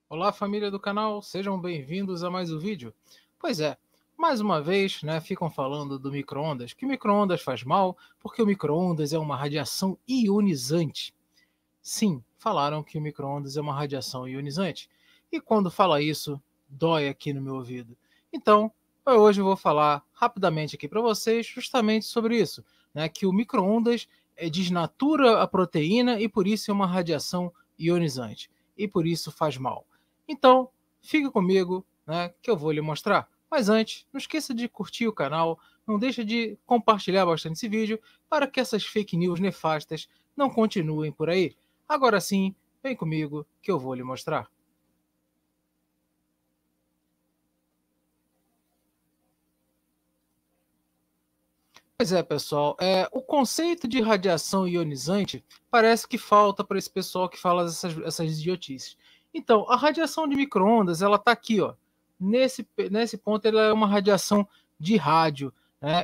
Olá, família do canal, sejam bem-vindos a mais um vídeo. Pois é, mais uma vez, ficam falando do micro-ondas, que o micro-ondas faz mal porque o micro-ondas é uma radiação ionizante. Sim, falaram que o micro-ondas é uma radiação ionizante. E quando fala isso, dói aqui no meu ouvido. Então, hoje eu vou falar rapidamente aqui para vocês justamente sobre isso, que o micro-ondas desnatura a proteína e por isso é uma radiação ionizante. E por isso faz mal. Então, fique comigo, que eu vou lhe mostrar. Mas antes, não esqueça de curtir o canal, não deixe de compartilhar bastante esse vídeo para que essas fake news nefastas não continuem por aí. Agora sim, vem comigo que eu vou lhe mostrar. Pois é, pessoal, o conceito de radiação ionizante parece que falta para esse pessoal que fala essas idiotices. Então, a radiação de micro-ondas, ela está aqui, ó. Nesse ponto, ela é uma radiação de rádio.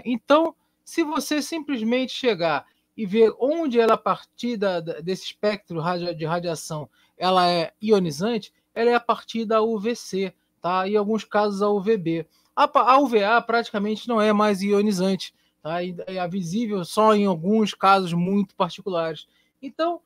Então, se você simplesmente chegar e ver onde ela, a partir desse espectro de radiação, ela é ionizante, ela é a partir da UVC, tá? Em alguns casos, a UVB. A UVA praticamente não é mais ionizante, tá? E é visível só em alguns casos muito particulares. Então,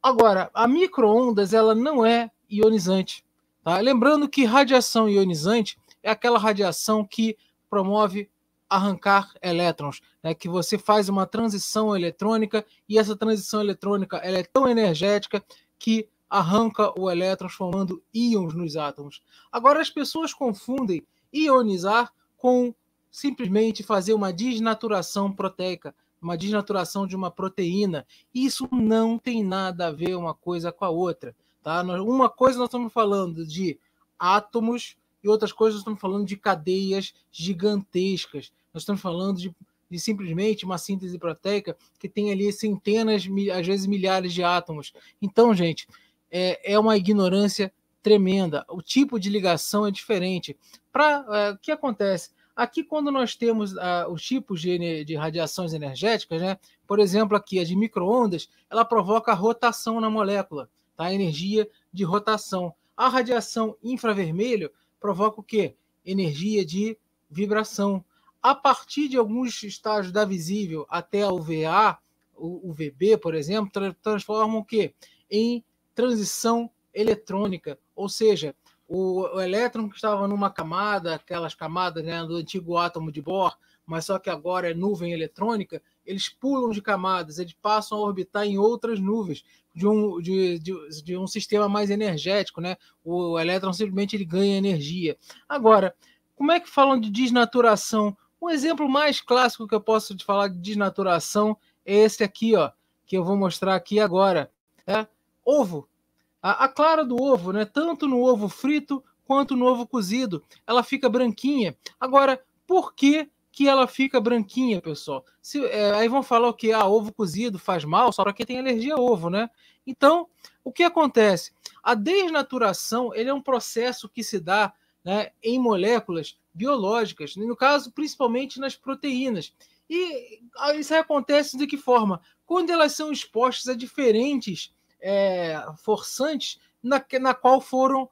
agora, a micro-ondas ela não é ionizante. Tá? Lembrando que radiação ionizante é aquela radiação que promove arrancar elétrons, que você faz uma transição eletrônica e essa transição eletrônica ela é tão energética que arranca o elétron formando íons nos átomos. Agora as pessoas confundem ionizar com simplesmente fazer uma desnaturação proteica, uma desnaturação de uma proteína. Isso não tem nada a ver uma coisa com a outra. Tá? Uma coisa nós estamos falando de átomos e outras coisas nós estamos falando de cadeias gigantescas. Nós estamos falando de simplesmente uma síntese proteica que tem ali centenas, às vezes milhares de átomos. Então, gente, é uma ignorância tremenda. O tipo de ligação é diferente. O que acontece? Aqui, quando nós temos os tipos de radiações energéticas, por exemplo, aqui a de micro-ondas, ela provoca rotação na molécula, tá? A energia de rotação. A radiação infravermelho provoca o quê? Energia de vibração. A partir de alguns estágios da visível até a UVA, o UVB, por exemplo, transformam o quê? Em transição eletrônica, ou seja, o elétron que estava numa camada, aquelas camadas do antigo átomo de Bohr, mas só que agora é nuvem eletrônica, eles pulam de camadas, eles passam a orbitar em outras nuvens de um sistema mais energético, O elétron simplesmente ele ganha energia. Agora, como é que falam de desnaturação? Um exemplo mais clássico que eu posso te falar de desnaturação é esse aqui, ó, que eu vou mostrar aqui agora. Ovo. A clara do ovo, tanto no ovo frito quanto no ovo cozido, ela fica branquinha. Agora, por que ela fica branquinha, pessoal? Aí vão falar o que? Ovo cozido faz mal só para quem tem alergia a ovo, Então, o que acontece? A desnaturação ele é um processo que se dá em moléculas biológicas, no caso, principalmente nas proteínas. E isso acontece de que forma? Quando elas são expostas a diferentes forçantes na qual foram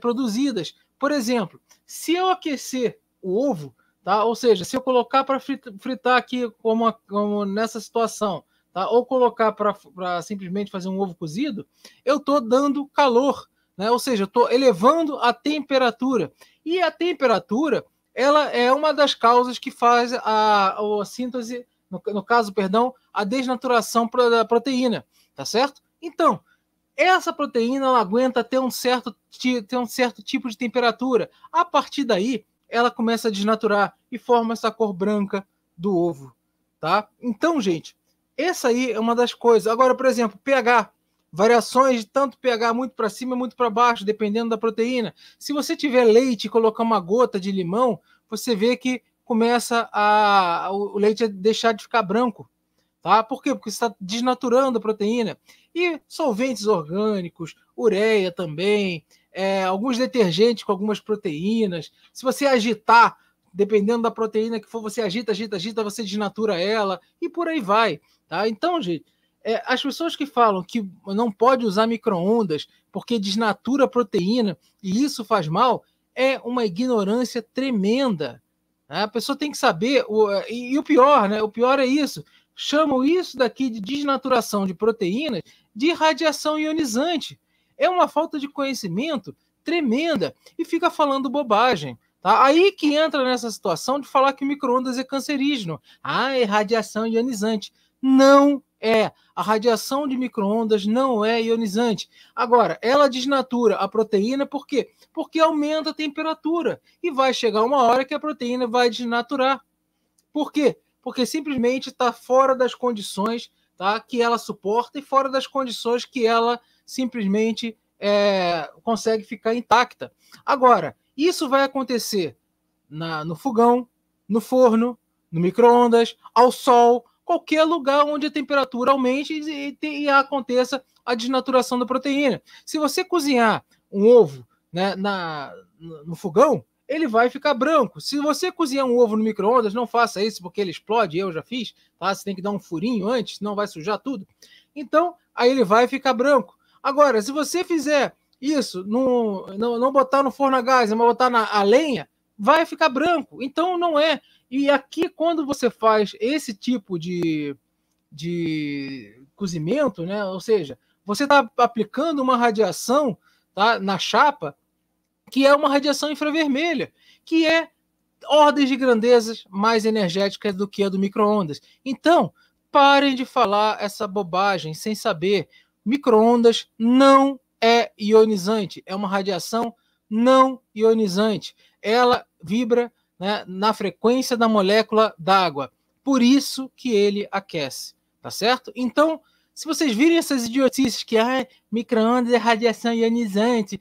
produzidas. Por exemplo, se eu aquecer o ovo, tá? Ou seja, se eu colocar para fritar aqui como nessa situação, tá? Ou colocar para simplesmente fazer um ovo cozido, eu estou dando calor, ou seja, eu estou elevando a temperatura. E a temperatura ela é uma das causas que faz a síntese, no caso, perdão, a desnaturação da proteína, tá certo? Então, essa proteína ela aguenta ter um certo tipo de temperatura. A partir daí, ela começa a desnaturar e forma essa cor branca do ovo, tá? Então, gente, essa aí é uma das coisas. Agora, por exemplo, pH. Variações de tanto pH muito para cima e muito para baixo, dependendo da proteína. Se você tiver leite e colocar uma gota de limão, você vê que começa o leite a deixar de ficar branco. Tá? Por quê? Porque você está desnaturando a proteína. E solventes orgânicos, ureia também, alguns detergentes com algumas proteínas. Se você agitar, dependendo da proteína que for, você agita, você desnatura ela e por aí vai. Tá? Então, gente, As pessoas que falam que não pode usar micro-ondas porque desnatura a proteína e isso faz mal, é uma ignorância tremenda. A pessoa tem que saber, e o pior, né? O pior é isso. Chamam isso daqui de desnaturação de proteínas de radiação ionizante. É uma falta de conhecimento tremenda e fica falando bobagem. Tá? Aí que entra nessa situação de falar que o micro-ondas é cancerígeno. É radiação ionizante. Não é. A radiação de micro-ondas não é ionizante. Agora, ela desnatura a proteína por quê? Porque aumenta a temperatura e vai chegar uma hora que a proteína vai desnaturar. Por quê? Porque simplesmente está fora das condições, tá, que ela suporta e fora das condições que ela simplesmente consegue ficar intacta. Agora, isso vai acontecer no fogão, no forno, no micro-ondas, ao sol, qualquer lugar onde a temperatura aumente e aconteça a desnaturação da proteína. Se você cozinhar um ovo, né, no fogão, ele vai ficar branco. Se você cozinhar um ovo no micro-ondas, não faça isso porque ele explode, eu já fiz, tá? Você tem que dar um furinho antes, senão vai sujar tudo. Então, aí ele vai ficar branco. Agora, se você fizer isso, não botar no forno a gás, mas botar a lenha, vai ficar branco. Então, não é. E aqui, quando você faz esse tipo de cozimento, né? Ou seja, você está aplicando uma radiação, tá, na chapa, que é uma radiação infravermelha, que é ordens de grandezas mais energéticas do que a do micro-ondas. Então, parem de falar essa bobagem sem saber. Micro-ondas não é ionizante, é uma radiação não ionizante. Ela vibra, né, na frequência da molécula d'água. Por isso que ele aquece, tá certo? Então, se vocês virem essas idiotices que micro-ondas é radiação ionizante,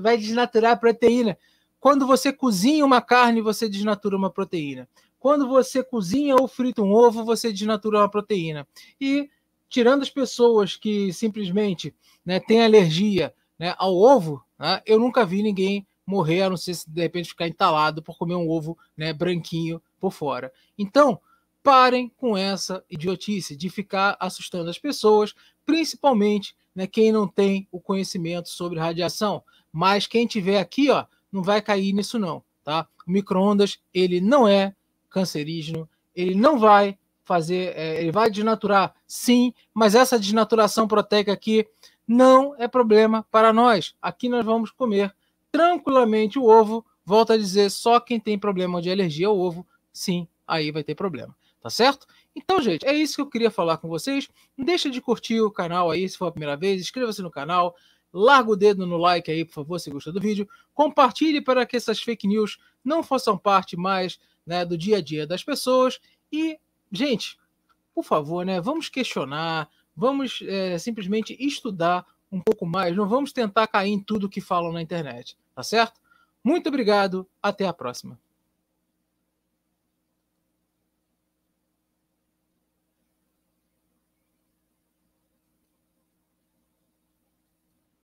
vai desnaturar a proteína. Quando você cozinha uma carne, você desnatura uma proteína. Quando você cozinha ou frita um ovo, você desnatura uma proteína. E, tirando as pessoas que simplesmente, né, têm alergia, né, ao ovo, né, eu nunca vi ninguém morrer, a não ser se de repente ficar entalado por comer um ovo, né, branquinho por fora. Então, parem com essa idiotice de ficar assustando as pessoas, principalmente, né, quem não tem o conhecimento sobre radiação. Mas quem tiver aqui, ó, não vai cair nisso não, tá? O micro-ondas, ele não é cancerígeno, ele não vai fazer, ele vai desnaturar, sim, mas essa desnaturação proteica aqui não é problema para nós. Aqui nós vamos comer tranquilamente o ovo. Volto a dizer, só quem tem problema de alergia ao ovo, sim, aí vai ter problema. Tá certo? Então, gente, é isso que eu queria falar com vocês. Não deixa de curtir o canal aí, se for a primeira vez. Inscreva-se no canal. Larga o dedo no like aí, por favor, se gostou do vídeo. Compartilhe para que essas fake news não façam parte mais, né, do dia a dia das pessoas. E, gente, por favor, né, vamos questionar, vamos simplesmente estudar um pouco mais. Não vamos tentar cair em tudo que falam na internet. Tá certo? Muito obrigado. Até a próxima.